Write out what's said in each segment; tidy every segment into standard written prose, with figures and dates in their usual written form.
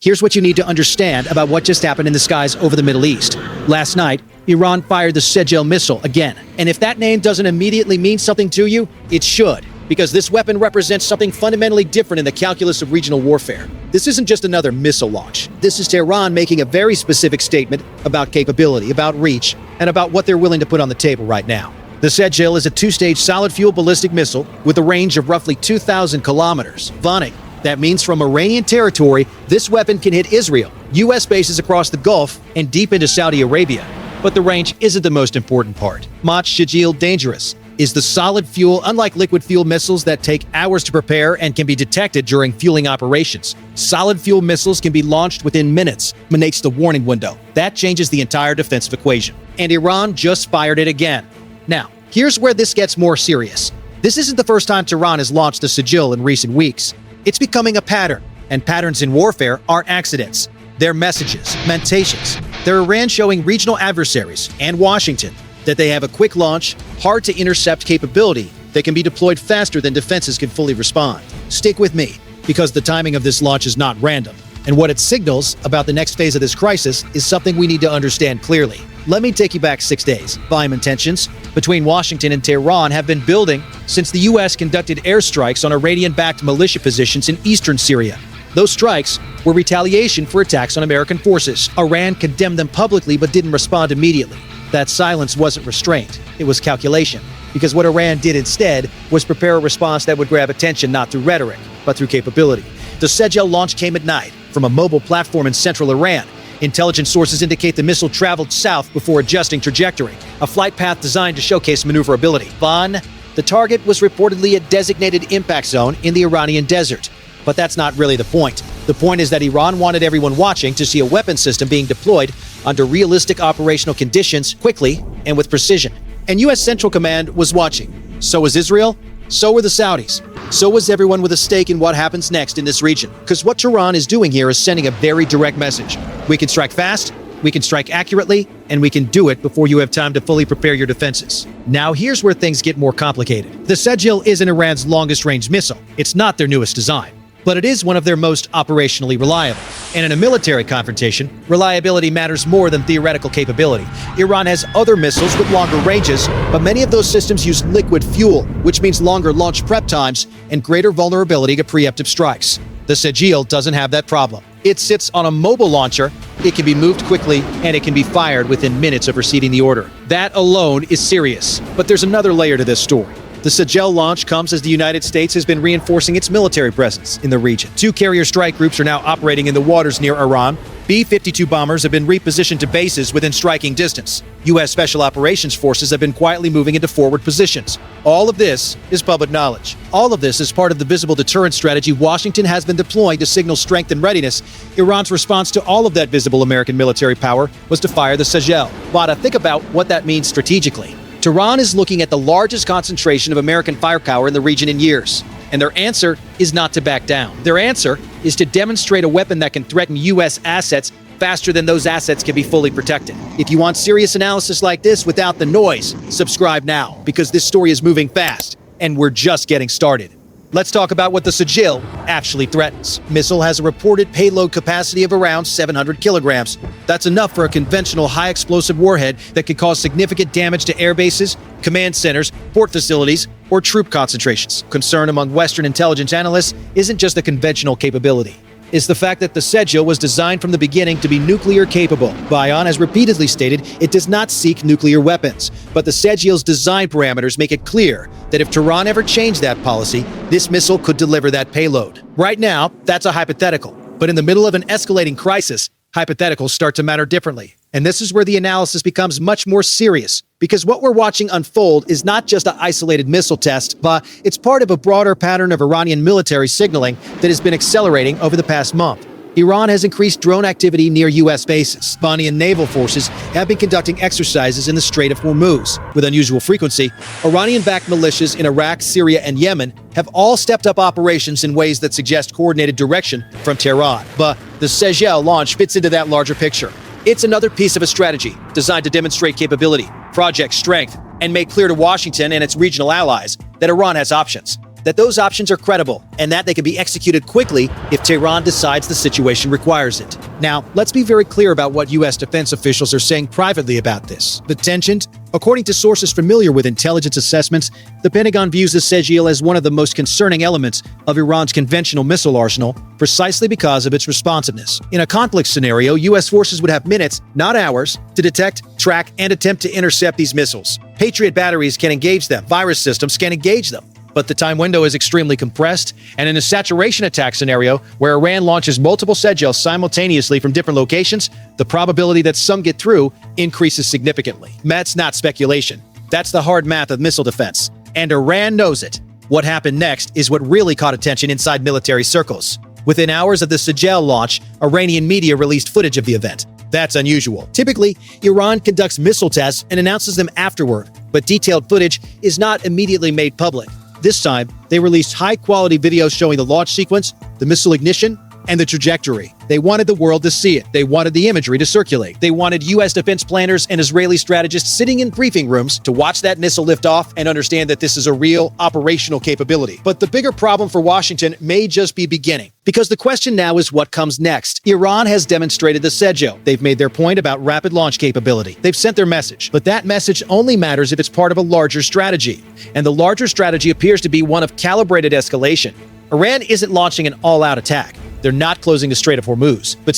Here's what you need to understand about what just happened in the skies over the Middle East. Last night, Iran fired the Sejjil missile again. And if that name doesn't immediately mean something to you, it should, because this weapon represents something fundamentally different in the calculus of regional warfare. This isn't just another missile launch. This is Tehran making a very specific statement about capability, about reach, and about what they're willing to put on the table right now. The Sejjil is a two-stage solid-fuel ballistic missile with a range of roughly 2,000 kilometers. Funny. That means from Iranian territory, this weapon can hit Israel, U.S. bases across the Gulf, and deep into Saudi Arabia. But the range isn't the most important part. Sejjil dangerous is the solid fuel, unlike liquid fuel missiles that take hours to prepare and can be detected during fueling operations. Solid fuel missiles can be launched within minutes, makes the warning window. That changes the entire defensive equation. And Iran just fired it again. Now, here's where this gets more serious. This isn't the first time Tehran has launched the Sejjil in recent weeks. It's becoming a pattern, and patterns in warfare aren't accidents. They're messages, mentations. They're Iran showing regional adversaries and Washington that they have a quick launch, hard-to-intercept capability that can be deployed faster than defenses can fully respond. Stick with me, because the timing of this launch is not random, and what it signals about the next phase of this crisis is something we need to understand clearly. Let me take you back 6 days. Violent tensions between Washington and Tehran have been building since the U.S. conducted airstrikes on Iranian-backed militia positions in eastern Syria. Those strikes were retaliation for attacks on American forces. Iran condemned them publicly but didn't respond immediately. That silence wasn't restraint. It was calculation. Because what Iran did instead was prepare a response that would grab attention not through rhetoric, but through capability. The Sejjil launch came at night from a mobile platform in central Iran. Intelligence sources indicate the missile traveled south before adjusting trajectory, a flight path designed to showcase maneuverability. The target was reportedly a designated impact zone in the Iranian desert. But that's not really the point. The point is that Iran wanted everyone watching to see a weapon system being deployed under realistic operational conditions, quickly and with precision. And U.S. Central Command was watching. So was Israel. So were the Saudis. So was everyone with a stake in what happens next in this region. Because what Tehran is doing here is sending a very direct message. We can strike fast, we can strike accurately, and we can do it before you have time to fully prepare your defenses. Now here's where things get more complicated. The Sejjil isn't Iran's longest-range missile. It's not their newest design. But it is one of their most operationally reliable. And in a military confrontation, reliability matters more than theoretical capability. Iran has other missiles with longer ranges, but many of those systems use liquid fuel, which means longer launch prep times and greater vulnerability to preemptive strikes. The Sejjil doesn't have that problem. It sits on a mobile launcher, it can be moved quickly, and it can be fired within minutes of receiving the order. That alone is serious. But there's another layer to this story. The Sejjil launch comes as the United States has been reinforcing its military presence in the region. 2 carrier strike groups are now operating in the waters near Iran. B-52 bombers have been repositioned to bases within striking distance. U.S. Special Operations Forces have been quietly moving into forward positions. All of this is public knowledge. All of this is part of the visible deterrent strategy Washington has been deploying to signal strength and readiness. Iran's response to all of that visible American military power was to fire the Sejjil. But think about what that means strategically. Tehran is looking at the largest concentration of American firepower in the region in years, and their answer is not to back down. Their answer is to demonstrate a weapon that can threaten U.S. assets faster than those assets can be fully protected. If you want serious analysis like this without the noise, subscribe now, because this story is moving fast, and we're just getting started. Let's talk about what the Sejjil actually threatens. Missile has a reported payload capacity of around 700 kilograms. That's enough for a conventional high-explosive warhead that could cause significant damage to air bases, command centers, port facilities, or troop concentrations. Concern among Western intelligence analysts isn't just the conventional capability. It's the fact that the Sejjil was designed from the beginning to be nuclear capable. Bayan has repeatedly stated it does not seek nuclear weapons, but the Sejjil's design parameters make it clear that if Tehran ever changed that policy, this missile could deliver that payload. Right now, that's a hypothetical, but in the middle of an escalating crisis, hypotheticals start to matter differently. And this is where the analysis becomes much more serious, because what we're watching unfold is not just an isolated missile test, but it's part of a broader pattern of Iranian military signaling that has been accelerating over the past month. Iran has increased drone activity near U.S. bases. Iranian naval forces have been conducting exercises in the Strait of Hormuz. With unusual frequency, Iranian-backed militias in Iraq, Syria, and Yemen have all stepped up operations in ways that suggest coordinated direction from Tehran. But the Sejjil launch fits into that larger picture. It's another piece of a strategy designed to demonstrate capability, project strength, and make clear to Washington and its regional allies that Iran has options. that those options are credible and that they can be executed quickly if Tehran decides the situation requires it. Now, let's be very clear about what U.S. defense officials are saying privately about this. The tensions, according to sources familiar with intelligence assessments, the Pentagon views the Sejjil as one of the most concerning elements of Iran's conventional missile arsenal, precisely because of its responsiveness. In a conflict scenario, U.S. forces would have minutes, not hours, to detect, track, and attempt to intercept these missiles. Patriot batteries can engage them. Virus systems can engage them. But the time window is extremely compressed, and in a saturation attack scenario where Iran launches multiple Sejjils simultaneously from different locations, the probability that some get through increases significantly. That's not speculation. That's the hard math of missile defense. And Iran knows it. What happened next is what really caught attention inside military circles. Within hours of the Sejjil launch, Iranian media released footage of the event. That's unusual. Typically, Iran conducts missile tests and announces them afterward, but detailed footage is not immediately made public. This time, they released high-quality videos showing the launch sequence, the missile ignition, and the trajectory. They wanted the world to see it. They wanted the imagery to circulate. They wanted U.S. defense planners and Israeli strategists sitting in briefing rooms to watch that missile lift off and understand that this is a real operational capability. But the bigger problem for Washington may just be beginning. Because the question now is what comes next. Iran has demonstrated the Sejjil. They've made their point about rapid launch capability. They've sent their message. But that message only matters if it's part of a larger strategy. And the larger strategy appears to be one of calibrated escalation. Iran isn't launching an all-out attack. They're not closing the Strait of Hormuz. But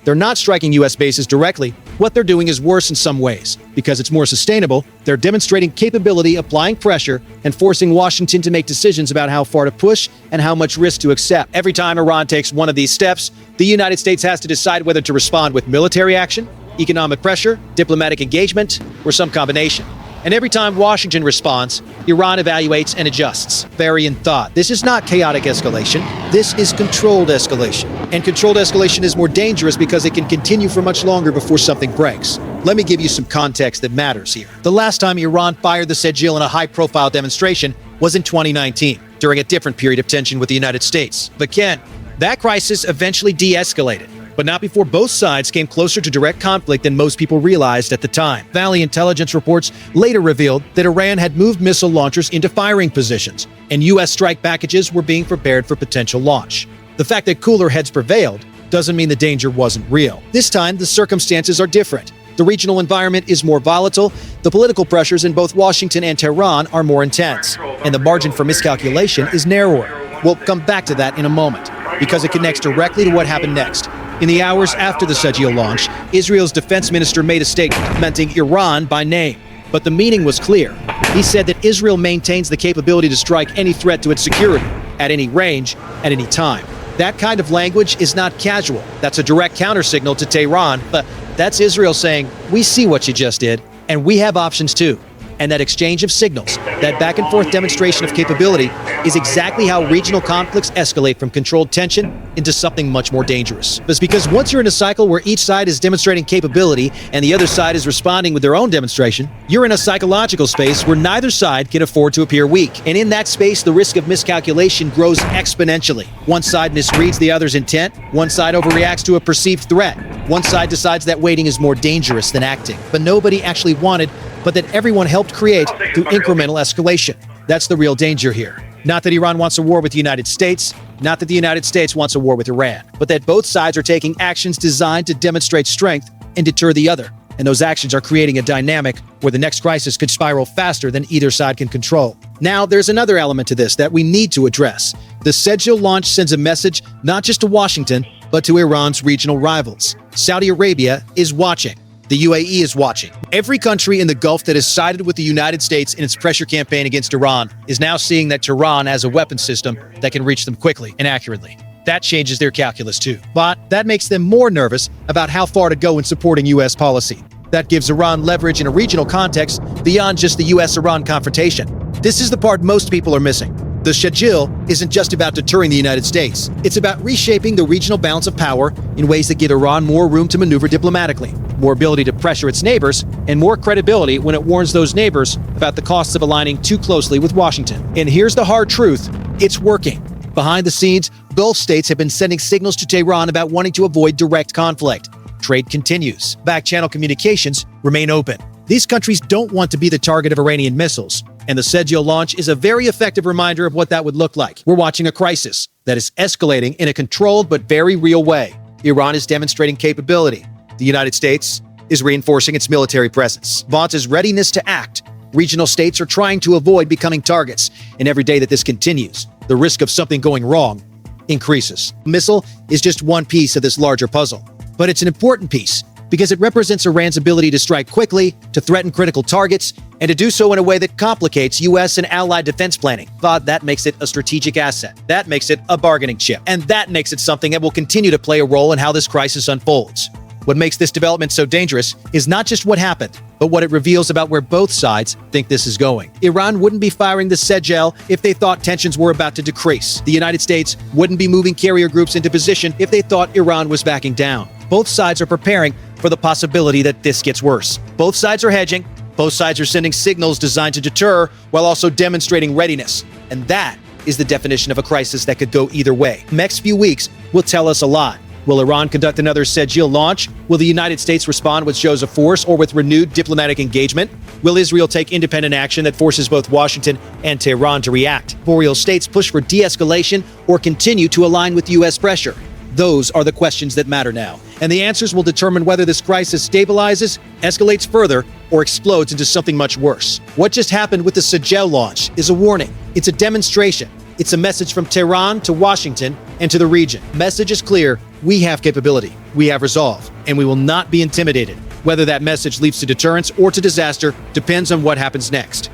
they're not striking U.S. bases directly. What they're doing is worse in some ways. Because it's more sustainable, they're demonstrating capability, applying pressure, and forcing Washington to make decisions about how far to push and how much risk to accept. Every time Iran takes one of these steps, the United States has to decide whether to respond with military action, economic pressure, diplomatic engagement, or some combination. And every time Washington responds, Iran evaluates and adjusts. Vary in thought. This is not chaotic escalation. This is controlled escalation. And controlled escalation is more dangerous because it can continue for much longer before something breaks. Let me give you some context that matters here. The last time Iran fired the Sejjil in a high-profile demonstration was in 2019, during a different period of tension with the United States. But Ken, that crisis eventually de-escalated. But not before both sides came closer to direct conflict than most people realized at the time. Valley intelligence reports later revealed that Iran had moved missile launchers into firing positions, and U.S. strike packages were being prepared for potential launch. The fact that cooler heads prevailed doesn't mean the danger wasn't real. This time, the circumstances are different. The regional environment is more volatile, the political pressures in both Washington and Tehran are more intense, and the margin for miscalculation is narrower. We'll come back to that in a moment, because it connects directly to what happened next. In the hours after the Sejjil launch, Israel's defense minister made a statement mentioning Iran by name. But the meaning was clear. He said that Israel maintains the capability to strike any threat to its security, at any range, at any time. That kind of language is not casual. That's a direct countersignal to Tehran. But that's Israel saying, we see what you just did, and we have options too. And that exchange of signals, that back-and-forth demonstration of capability, is exactly how regional conflicts escalate from controlled tension into something much more dangerous. It's because once you're in a cycle where each side is demonstrating capability and the other side is responding with their own demonstration, you're in a psychological space where neither side can afford to appear weak. And in that space, the risk of miscalculation grows exponentially. One side misreads the other's intent, one side overreacts to a perceived threat, one side decides that waiting is more dangerous than acting. But nobody actually wanted, but that everyone helped create through incremental escalation. That's the real danger here. Not that Iran wants a war with the United States, not that the United States wants a war with Iran, but that both sides are taking actions designed to demonstrate strength and deter the other. And those actions are creating a dynamic where the next crisis could spiral faster than either side can control. Now, there's another element to this that we need to address. The Sejjil launch sends a message not just to Washington, but to Iran's regional rivals. Saudi Arabia is watching. The UAE is watching. Every country in the Gulf that has sided with the United States in its pressure campaign against Iran is now seeing that Tehran has a weapon system that can reach them quickly and accurately. That changes their calculus too. But that makes them more nervous about how far to go in supporting U.S. policy. That gives Iran leverage in a regional context beyond just the U.S.-Iran confrontation. This is the part most people are missing. The Sejjil isn't just about deterring the United States. It's about reshaping the regional balance of power in ways that give Iran more room to maneuver diplomatically, more ability to pressure its neighbors, and more credibility when it warns those neighbors about the costs of aligning too closely with Washington. And here's the hard truth. It's working. Behind the scenes, Gulf states have been sending signals to Tehran about wanting to avoid direct conflict. Trade continues. Back-channel communications remain open. These countries don't want to be the target of Iranian missiles. And the Sejjil launch is a very effective reminder of what that would look like. We're watching a crisis that is escalating in a controlled but very real way. Iran is demonstrating capability. The United States is reinforcing its military presence. Vaunts its readiness to act. Regional states are trying to avoid becoming targets. And every day that this continues, the risk of something going wrong increases. The missile is just one piece of this larger puzzle. But it's an important piece because it represents Iran's ability to strike quickly, to threaten critical targets, and to do so in a way that complicates U.S. and allied defense planning. But that makes it a strategic asset. That makes it a bargaining chip. And that makes it something that will continue to play a role in how this crisis unfolds. What makes this development so dangerous is not just what happened, but what it reveals about where both sides think this is going. Iran wouldn't be firing the Sejjil if they thought tensions were about to decrease. The United States wouldn't be moving carrier groups into position if they thought Iran was backing down. Both sides are preparing for the possibility that this gets worse. Both sides are hedging. Both sides are sending signals designed to deter while also demonstrating readiness. And that is the definition of a crisis that could go either way. The next few weeks will tell us a lot. Will Iran conduct another Sejjil launch? Will the United States respond with shows of force or with renewed diplomatic engagement? Will Israel take independent action that forces both Washington and Tehran to react? Boreal states push for de-escalation or continue to align with U.S. pressure? Those are the questions that matter now. And the answers will determine whether this crisis stabilizes, escalates further, or explodes into something much worse. What just happened with the Sejjil launch is a warning. It's a demonstration. It's a message from Tehran to Washington and to the region. Message is clear. We have capability. We have resolve. And we will not be intimidated. Whether that message leads to deterrence or to disaster depends on what happens next.